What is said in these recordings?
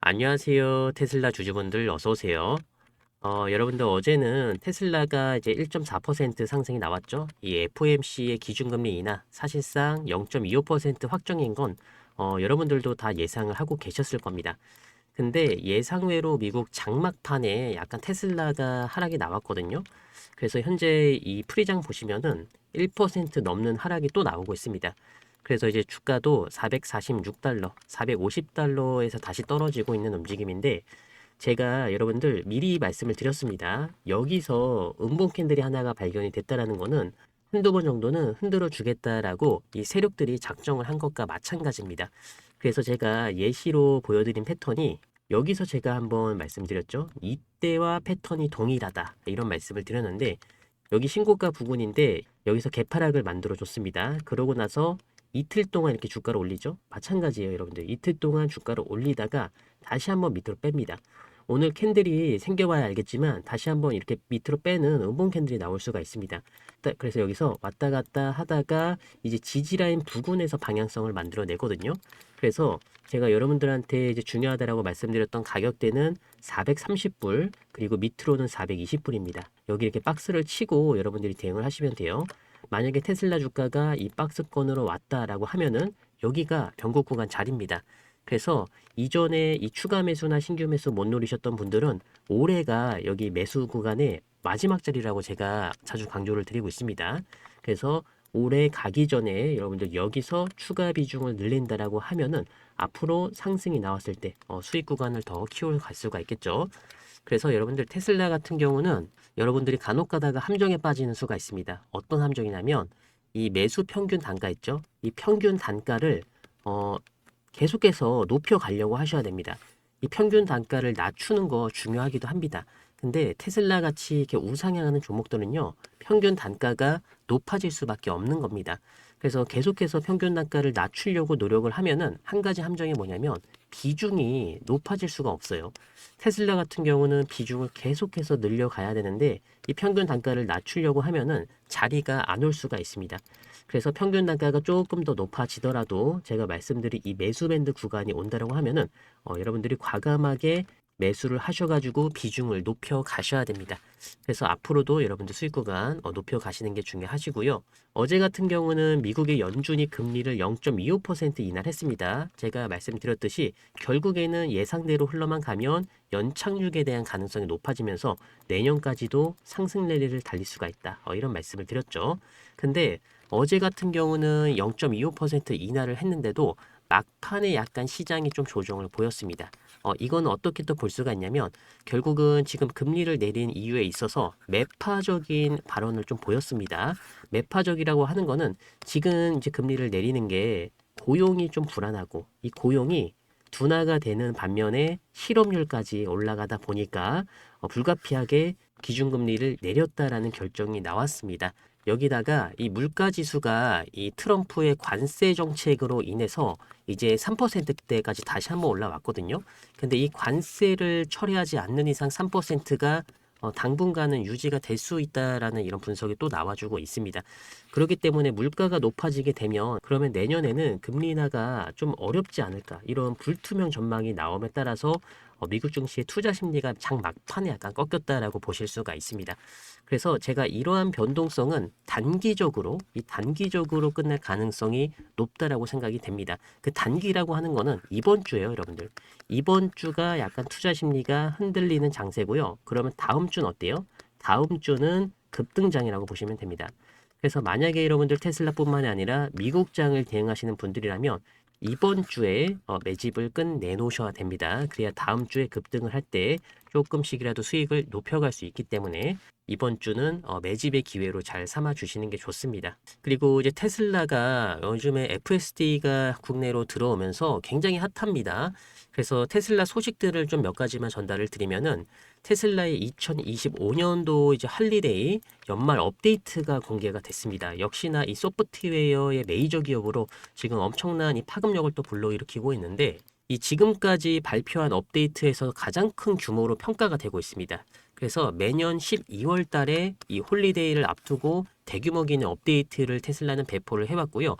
안녕하세요. 테슬라 주주분들 어서 오세요. 여러분들 어제는 테슬라가 이제 1.4% 상승이 나왔죠. 이 FOMC의 기준금리 인하 사실상 0.25% 확정인 건 여러분들도 다 예상을 하고 계셨을 겁니다. 근데 예상외로 미국 장막판에 약간 테슬라가 하락이 나왔거든요. 그래서 현재 이 프리장 보시면은 1% 넘는 하락이 또 나오고 있습니다. 그래서 이제 주가도 446달러, 450달러에서 다시 떨어지고 있는 움직임인데 제가 여러분들 미리 말씀을 드렸습니다. 여기서 음봉 캔들이 하나가 발견이 됐다라는 거는 한두 번 정도는 흔들어 주겠다라고 이 세력들이 작정을 한 것과 마찬가지입니다. 그래서 제가 예시로 보여드린 패턴이 여기서 제가 한번 말씀드렸죠. 이때와 패턴이 동일하다. 이런 말씀을 드렸는데 여기 신고가 부근인데 여기서 개파락을 만들어 줬습니다. 그러고 나서 이틀 동안 이렇게 주가를 올리죠. 마찬가지예요, 여러분들. 이틀 동안 주가를 올리다가 다시 한번 밑으로 뺍니다. 오늘 캔들이 생겨봐야 알겠지만 다시 한번 이렇게 밑으로 빼는 음봉 캔들이 나올 수가 있습니다. 그래서 여기서 왔다 갔다 하다가 이제 지지라인 부근에서 방향성을 만들어내거든요. 그래서 제가 여러분들한테 이제 중요하다라고 말씀드렸던 가격대는 430불 그리고 밑으로는 420불입니다. 여기 이렇게 박스를 치고 여러분들이 대응을 하시면 돼요. 만약에 테슬라 주가가 이 박스권으로 왔다라고 하면은 여기가 변곡 구간 자리입니다. 그래서 이전에 이 추가 매수나 신규 매수 못 노리셨던 분들은 올해가 여기 매수 구간의 마지막 자리라고 제가 자주 강조를 드리고 있습니다. 그래서 올해 가기 전에 여러분들 여기서 추가 비중을 늘린다라고 하면은 앞으로 상승이 나왔을 때 수익 구간을 더 키워갈 수가 있겠죠. 그래서 여러분들 테슬라 같은 경우는 여러분들이 간혹 가다가 함정에 빠지는 수가 있습니다. 어떤 함정이냐면 이 매수 평균 단가 있죠? 이 평균 단가를 어, 계속해서 높여 가려고 하셔야 됩니다. 이 평균 단가를 낮추는 거 중요하기도 합니다. 근데 테슬라 같이 이렇게 우상향하는 종목들은요, 평균 단가가 높아질 수밖에 없는 겁니다. 그래서 계속해서 평균 단가를 낮추려고 노력을 하면은 한 가지 함정이 뭐냐면 비중이 높아질 수가 없어요. 테슬라 같은 경우는 비중을 계속해서 늘려가야 되는데 이 평균 단가를 낮추려고 하면은 자리가 안 올 수가 있습니다. 그래서 평균 단가가 조금 더 높아지더라도 제가 말씀드린 이 매수 밴드 구간이 온다라고 하면은 여러분들이 과감하게 매수를 하셔가지고 비중을 높여 가셔야 됩니다. 그래서 앞으로도 여러분들 수익 구간 높여 가시는 게 중요하시고요. 어제 같은 경우는 미국의 연준이 금리를 0.25% 인하했습니다. 제가 말씀드렸듯이 결국에는 예상대로 흘러만 가면 연착륙에 대한 가능성이 높아지면서 내년까지도 상승 랠리를 달릴 수가 있다. 이런 말씀을 드렸죠. 근데 어제 같은 경우는 0.25% 인하를 했는데도 막판에 약간 시장이 좀 조정을 보였습니다. 이건 어떻게 또 볼 수가 있냐면 결국은 지금 금리를 내린 이유에 있어서 매파적인 발언을 좀 보였습니다. 매파적이라고 하는 거는 지금 이제 금리를 내리는 게 고용이 좀 불안하고 이 고용이 둔화가 되는 반면에 실업률까지 올라가다 보니까 불가피하게 기준금리를 내렸다라는 결정이 나왔습니다. 여기다가 이 물가 지수가 이 트럼프의 관세 정책으로 인해서 이제 3%대까지 다시 한번 올라왔거든요. 근데 이 관세를 처리하지 않는 이상 3%가 당분간은 유지가 될 수 있다라는 이런 분석이 또 나와주고 있습니다. 그렇기 때문에 물가가 높아지게 되면 그러면 내년에는 금리 인하가 좀 어렵지 않을까 이런 불투명 전망이 나옴에 따라서 미국 증시의 투자 심리가 장 막판에 약간 꺾였다라고 보실 수가 있습니다. 그래서 제가 이러한 변동성은 단기적으로 끝날 가능성이 높다라고 생각이 됩니다. 그 단기라고 하는 거는 이번 주예요, 여러분들. 이번 주가 약간 투자 심리가 흔들리는 장세고요. 그러면 다음 주는 어때요? 다음 주는 급등장이라고 보시면 됩니다. 그래서 만약에 여러분들 테슬라뿐만이 아니라 미국장을 대응하시는 분들이라면 이번 주에 매집을 끝내놓으셔야 됩니다. 그래야 다음 주에 급등을 할 때 조금씩이라도 수익을 높여갈 수 있기 때문에 이번 주는 매집의 기회로 잘 삼아 주시는 게 좋습니다. 그리고 이제 테슬라가 요즘에 FSD가 국내로 들어오면서 굉장히 핫합니다. 그래서 테슬라 소식들을 좀 몇 가지만 전달을 드리면은 테슬라의 2025년도 이제 할리데이 연말 업데이트가 공개가 됐습니다. 역시나 이 소프트웨어의 메이저 기업으로 지금 엄청난 이 파급력을 또 불러일으키고 있는데 이 지금까지 발표한 업데이트에서 가장 큰 규모로 평가가 되고 있습니다. 그래서 매년 12월 달에 이 홀리데이를 앞두고 대규모 기능 업데이트를 테슬라는 배포를 해왔고요.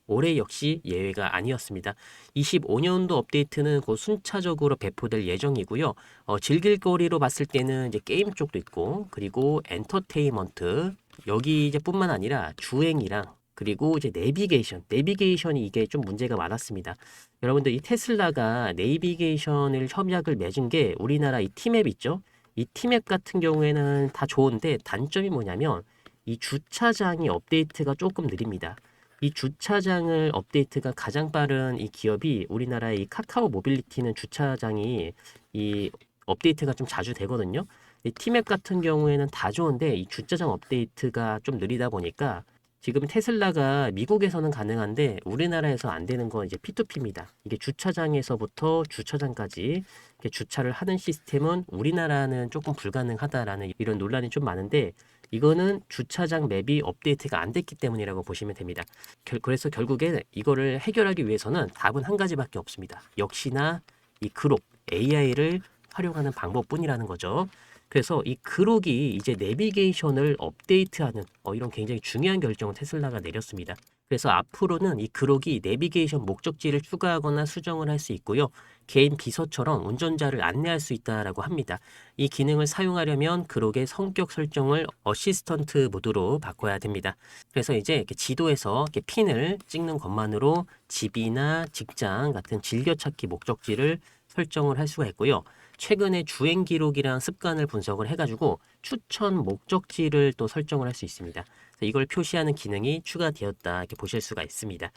올해 역시 예외가 아니었습니다. 25년도 업데이트는 곧 순차적으로 배포될 예정이고요. 즐길 거리로 봤을 때는 이제 게임 쪽도 있고, 그리고 엔터테인먼트, 여기 이제 뿐만 아니라 주행이랑 그리고 이제 내비게이션이 이게 좀 문제가 많았습니다. 여러분들 이 테슬라가 내비게이션을 협약을 맺은 게 우리나라 이 티맵 있죠? 이 티맵 같은 경우에는 다 좋은데 단점이 뭐냐면 이 주차장이 업데이트가 조금 느립니다. 이 주차장을 업데이트가 가장 빠른 이 기업이 우리나라의 이 카카오 모빌리티는 주차장이 이 업데이트가 좀 자주 되거든요. 이 티맵 같은 경우에는 다 좋은데 이 주차장 업데이트가 좀 느리다 보니까 지금 테슬라가 미국에서는 가능한데 우리나라에서 안 되는 건 이제 P2P입니다. 이게 주차장에서부터 주차장까지 이렇게 주차를 하는 시스템은 우리나라는 조금 불가능하다라는 이런 논란이 좀 많은데 이거는 주차장 맵이 업데이트가 안 됐기 때문이라고 보시면 됩니다. 그래서 결국에 이거를 해결하기 위해서는 답은 한 가지밖에 없습니다. 역시나 이 그록 AI를 활용하는 방법뿐이라는 거죠. 그래서 이 그록이 이제 내비게이션을 업데이트하는 이런 굉장히 중요한 결정을 테슬라가 내렸습니다. 그래서 앞으로는 이 그록이 내비게이션 목적지를 추가하거나 수정을 할 수 있고요. 개인 비서처럼 운전자를 안내할 수 있다라고 합니다. 이 기능을 사용하려면 그록의 성격 설정을 어시스턴트 모드로 바꿔야 됩니다. 그래서 이제 이렇게 지도에서 이렇게 핀을 찍는 것만으로 집이나 직장 같은 즐겨찾기 목적지를 설정을 할 수가 있고요. 최근에 주행 기록이랑 습관을 분석을 해가지고 추천 목적지를 또 설정을 할 수 있습니다. 이걸 표시하는 기능이 추가되었다 이렇게 보실 수가 있습니다.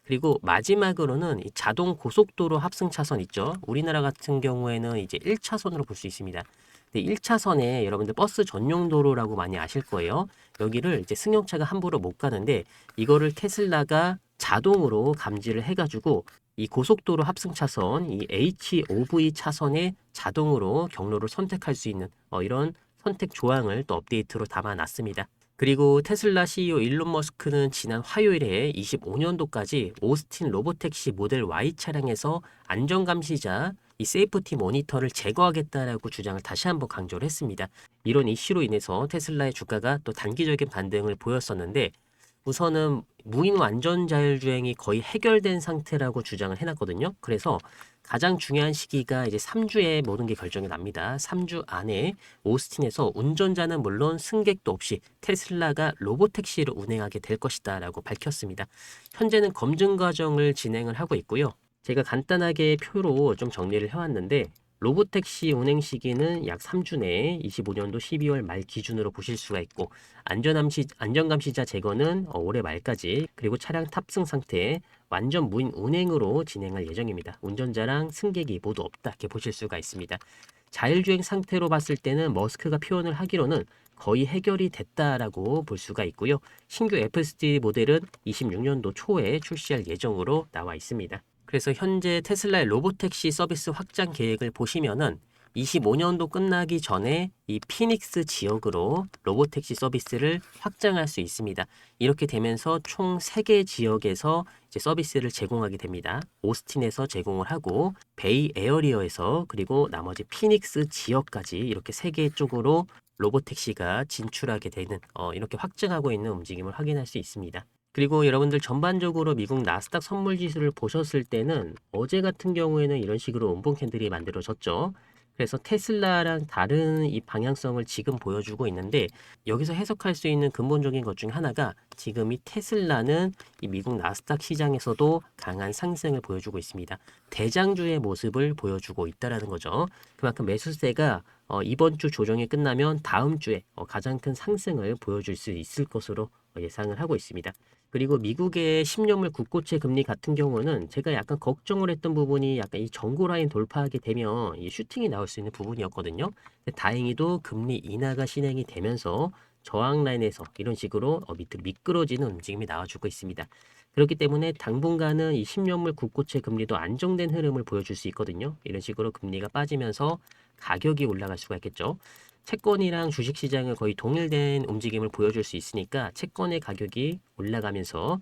그리고 마지막으로는 이 자동 고속도로 합승 차선 있죠. 우리나라 같은 경우에는 이제 1차선으로 볼 수 있습니다. 근데 1차선에 여러분들 버스 전용 도로라고 많이 아실 거예요. 여기를 이제 승용차가 함부로 못 가는데 이거를 테슬라가 자동으로 감지를 해가지고 이 고속도로 합승 차선, 이 HOV 차선에 자동으로 경로를 선택할 수 있는 이런 선택 조항을 또 업데이트로 담아놨습니다. 그리고 테슬라 CEO 일론 머스크는 지난 화요일에 25년도까지 오스틴 로보택시 모델 Y 차량에서 안전감시자 이 세이프티 모니터를 제거하겠다라고 주장을 다시 한번 강조를 했습니다. 이런 이슈로 인해서 테슬라의 주가가 또 단기적인 반등을 보였었는데 우선은 무인 완전 자율주행이 거의 해결된 상태라고 주장을 해놨거든요. 그래서 가장 중요한 시기가 이제 3주에 모든 게 결정이 납니다. 3주 안에 오스틴에서 운전자는 물론 승객도 없이 테슬라가 로보택시를 운행하게 될 것이다라고 밝혔습니다. 현재는 검증 과정을 진행을 하고 있고요. 제가 간단하게 표로 좀 정리를 해왔는데 로보택시 운행 시기는 약 3주 내에 25년도 12월 말 기준으로 보실 수가 있고 안전감시자 제거는 올해 말까지 그리고 차량 탑승 상태에 완전 무인 운행으로 진행할 예정입니다. 운전자랑 승객이 모두 없다 이렇게 보실 수가 있습니다. 자율주행 상태로 봤을 때는 머스크가 표현을 하기로는 거의 해결이 됐다라고 볼 수가 있고요. 신규 FSD 모델은 26년도 초에 출시할 예정으로 나와 있습니다. 그래서 현재 테슬라의 로보택시 서비스 확장 계획을 보시면은 25년도 끝나기 전에 이 피닉스 지역으로 로보택시 서비스를 확장할 수 있습니다. 이렇게 되면서 총 3개 지역에서 이제 서비스를 제공하게 됩니다. 오스틴에서 제공을 하고 베이 에어리어에서 그리고 나머지 피닉스 지역까지 이렇게 3개 쪽으로 로보택시가 진출하게 되는 이렇게 확장하고 있는 움직임을 확인할 수 있습니다. 그리고 여러분들 전반적으로 미국 나스닥 선물 지수를 보셨을 때는 어제 같은 경우에는 이런 식으로 음봉 캔들이 만들어졌죠. 그래서 테슬라랑 다른 이 방향성을 지금 보여주고 있는데 여기서 해석할 수 있는 근본적인 것 중 하나가 지금 이 테슬라는 이 미국 나스닥 시장에서도 강한 상승을 보여주고 있습니다. 대장주의 모습을 보여주고 있다라는 거죠. 그만큼 매수세가 이번 주 조정이 끝나면 다음 주에 가장 큰 상승을 보여줄 수 있을 것으로 예상을 하고 있습니다. 그리고 미국의 10년물 국고채 금리 같은 경우는 제가 약간 걱정을 했던 부분이 약간 이 정고 라인 돌파하게 되면 이 슈팅이 나올 수 있는 부분이었거든요. 근데 다행히도 금리 인하가 진행이 되면서 저항 라인에서 이런 식으로 밑으로 미끄러지는 움직임이 나와주고 있습니다. 그렇기 때문에 당분간은 이 10년물 국고채 금리도 안정된 흐름을 보여줄 수 있거든요. 이런 식으로 금리가 빠지면서 가격이 올라갈 수가 있겠죠. 채권이랑 주식시장은 거의 동일된 움직임을 보여줄 수 있으니까 채권의 가격이 올라가면서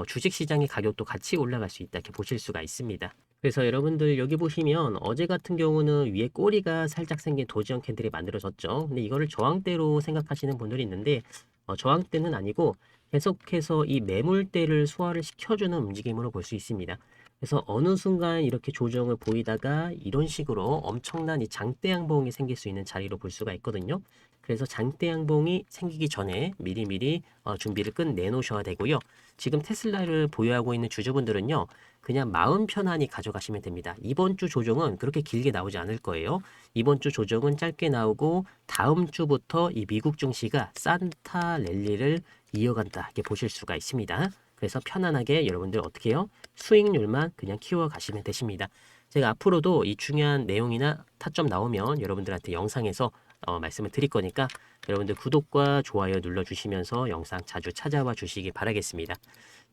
주식시장의 가격도 같이 올라갈 수 있다 이렇게 보실 수가 있습니다. 그래서 여러분들 여기 보시면 어제 같은 경우는 위에 꼬리가 살짝 생긴 도지형 캔들이 만들어졌죠. 근데 이거를 저항대로 생각하시는 분들이 있는데 저항대는 아니고 계속해서 이 매물대를 소화를 시켜주는 움직임으로 볼 수 있습니다. 그래서 어느 순간 이렇게 조정을 보이다가 이런 식으로 엄청난 이 장대 양봉이 생길 수 있는 자리로 볼 수가 있거든요. 그래서 장대 양봉이 생기기 전에 미리미리 준비를 끝내 놓으셔야 되고요. 지금 테슬라를 보유하고 있는 주주분들은요. 그냥 마음 편안히 가져가시면 됩니다. 이번 주 조정은 그렇게 길게 나오지 않을 거예요. 이번 주 조정은 짧게 나오고 다음 주부터 이 미국 증시가 산타 랠리를 이어간다. 이렇게 보실 수가 있습니다. 그래서 편안하게 여러분들 어떻게 해요? 수익률만 그냥 키워 가시면 되십니다. 제가 앞으로도 이 중요한 내용이나 타점 나오면 여러분들한테 영상에서 말씀을 드릴 거니까 여러분들 구독과 좋아요 눌러주시면서 영상 자주 찾아와 주시기 바라겠습니다.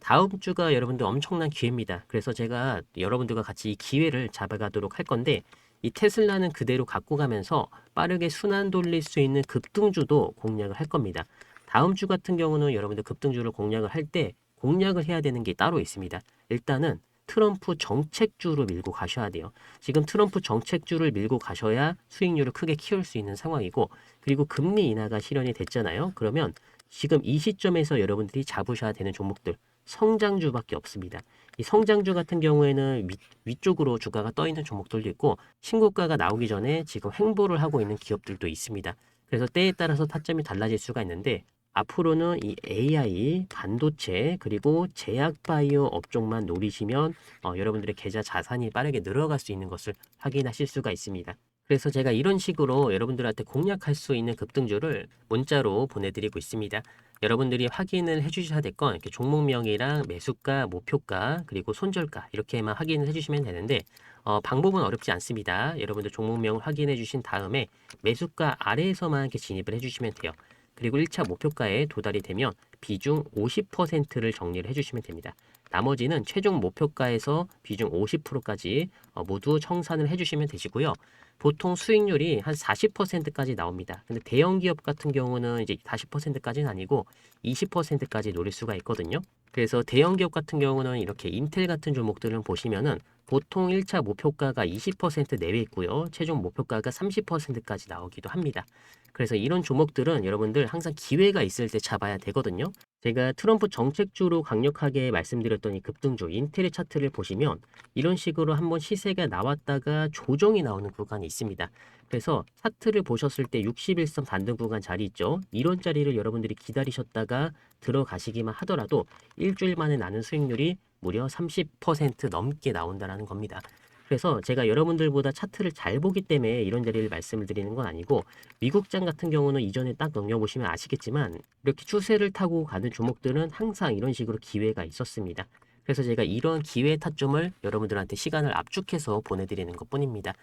다음 주가 여러분들 엄청난 기회입니다. 그래서 제가 여러분들과 같이 이 기회를 잡아가도록 할 건데 이 테슬라는 그대로 갖고 가면서 빠르게 순환 돌릴 수 있는 급등주도 공략을 할 겁니다. 다음 주 같은 경우는 여러분들 급등주를 공략을 할 때 공략을 해야 되는 게 따로 있습니다. 일단은 트럼프 정책주로 밀고 가셔야 돼요. 지금 트럼프 정책주를 밀고 가셔야 수익률을 크게 키울 수 있는 상황이고 그리고 금리 인하가 실현이 됐잖아요. 그러면 지금 이 시점에서 여러분들이 잡으셔야 되는 종목들 성장주밖에 없습니다. 이 성장주 같은 경우에는 위쪽으로 주가가 떠 있는 종목들도 있고 신고가가 나오기 전에 지금 횡보를 하고 있는 기업들도 있습니다. 그래서 때에 따라서 타점이 달라질 수가 있는데 앞으로는 이 AI, 반도체, 그리고 제약 바이오 업종만 노리시면 여러분들의 계좌 자산이 빠르게 늘어갈 수 있는 것을 확인하실 수가 있습니다. 그래서 제가 이런 식으로 여러분들한테 공략할 수 있는 급등주를 문자로 보내드리고 있습니다. 여러분들이 확인을 해주셔야 될 건 이렇게 종목명이랑 매수가, 목표가, 그리고 손절가 이렇게만 확인을 해주시면 되는데 방법은 어렵지 않습니다. 여러분들 종목명을 확인해 주신 다음에 매수가 아래에서만 이렇게 진입을 해주시면 돼요. 그리고 1차 목표가에 도달이 되면 비중 50%를 정리를 해주시면 됩니다. 나머지는 최종 목표가에서 비중 50%까지 모두 청산을 해주시면 되시고요. 보통 수익률이 한 40%까지 나옵니다. 근데 대형 기업 같은 경우는 이제 40%까지는 아니고 20%까지 노릴 수가 있거든요. 그래서 대형 기업 같은 경우는 이렇게 인텔 같은 종목들을 보시면은 보통 1차 목표가가 20% 내외 있고요. 최종 목표가가 30%까지 나오기도 합니다. 그래서 이런 종목들은 여러분들 항상 기회가 있을 때 잡아야 되거든요. 제가 트럼프 정책주로 강력하게 말씀드렸던 이 급등주 인텔의 차트를 보시면 이런 식으로 한번 시세가 나왔다가 조정이 나오는 구간이 있습니다. 그래서 차트를 보셨을 때 61선 반등 구간 자리 있죠. 이런 자리를 여러분들이 기다리셨다가 들어가시기만 하더라도 일주일 만에 나는 수익률이 무려 30% 넘게 나온다는 겁니다. 그래서 제가 여러분들보다 차트를 잘 보기 때문에 이런 자리를 말씀을 드리는 건 아니고 미국장 같은 경우는 이전에 딱 넘겨보시면 아시겠지만 이렇게 추세를 타고 가는 종목들은 항상 이런 식으로 기회가 있었습니다. 그래서 제가 이런 기회 타점을 여러분들한테 시간을 압축해서 보내드리는 것 뿐입니다.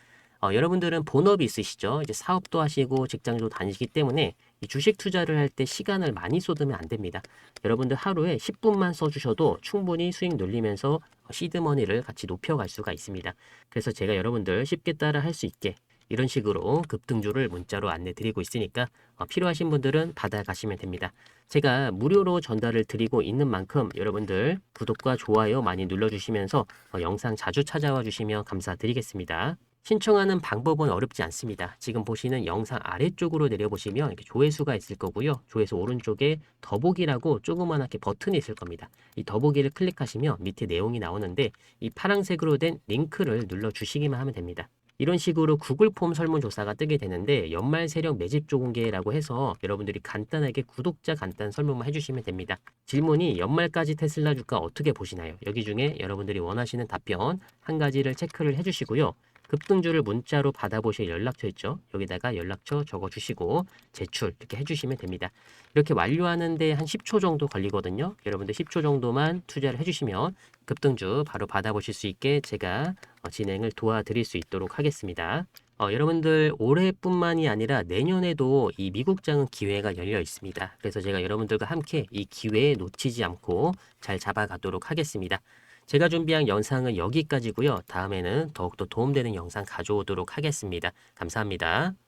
여러분들은 본업이 있으시죠? 이제 사업도 하시고 직장도 다니시기 때문에 이 주식 투자를 할 때 시간을 많이 쏟으면 안 됩니다. 여러분들 하루에 10분만 써주셔도 충분히 수익 늘리면서 시드머니를 같이 높여갈 수가 있습니다. 그래서 제가 여러분들 쉽게 따라 할 수 있게 이런 식으로 급등주를 문자로 안내 드리고 있으니까 필요하신 분들은 받아가시면 됩니다. 제가 무료로 전달을 드리고 있는 만큼 여러분들 구독과 좋아요 많이 눌러주시면서 영상 자주 찾아와 주시면 감사드리겠습니다. 신청하는 방법은 어렵지 않습니다. 지금 보시는 영상 아래쪽으로 내려보시면 이렇게 조회수가 있을 거고요. 조회수 오른쪽에 더보기라고 조그만하게 버튼이 있을 겁니다. 이 더보기를 클릭하시면 밑에 내용이 나오는데 이 파란색으로 된 링크를 눌러주시기만 하면 됩니다. 이런 식으로 구글 폼 설문조사가 뜨게 되는데 연말 세력 매집 조공개라고 해서 여러분들이 간단하게 구독자 간단 설문만 해주시면 됩니다. 질문이 연말까지 테슬라 주가 어떻게 보시나요? 여기 중에 여러분들이 원하시는 답변 한 가지를 체크를 해주시고요. 급등주를 문자로 받아보실 연락처 있죠? 여기다가 연락처 적어주시고 제출 이렇게 해주시면 됩니다. 이렇게 완료하는데 한 10초 정도 걸리거든요. 여러분들 10초 정도만 투자를 해주시면 급등주 바로 받아보실 수 있게 제가 진행을 도와드릴 수 있도록 하겠습니다. 여러분들 올해뿐만이 아니라 내년에도 이 미국장은 기회가 열려 있습니다. 그래서 제가 여러분들과 함께 이 기회에 놓치지 않고 잘 잡아가도록 하겠습니다. 제가 준비한 영상은 여기까지고요. 다음에는 더욱더 도움되는 영상 가져오도록 하겠습니다. 감사합니다.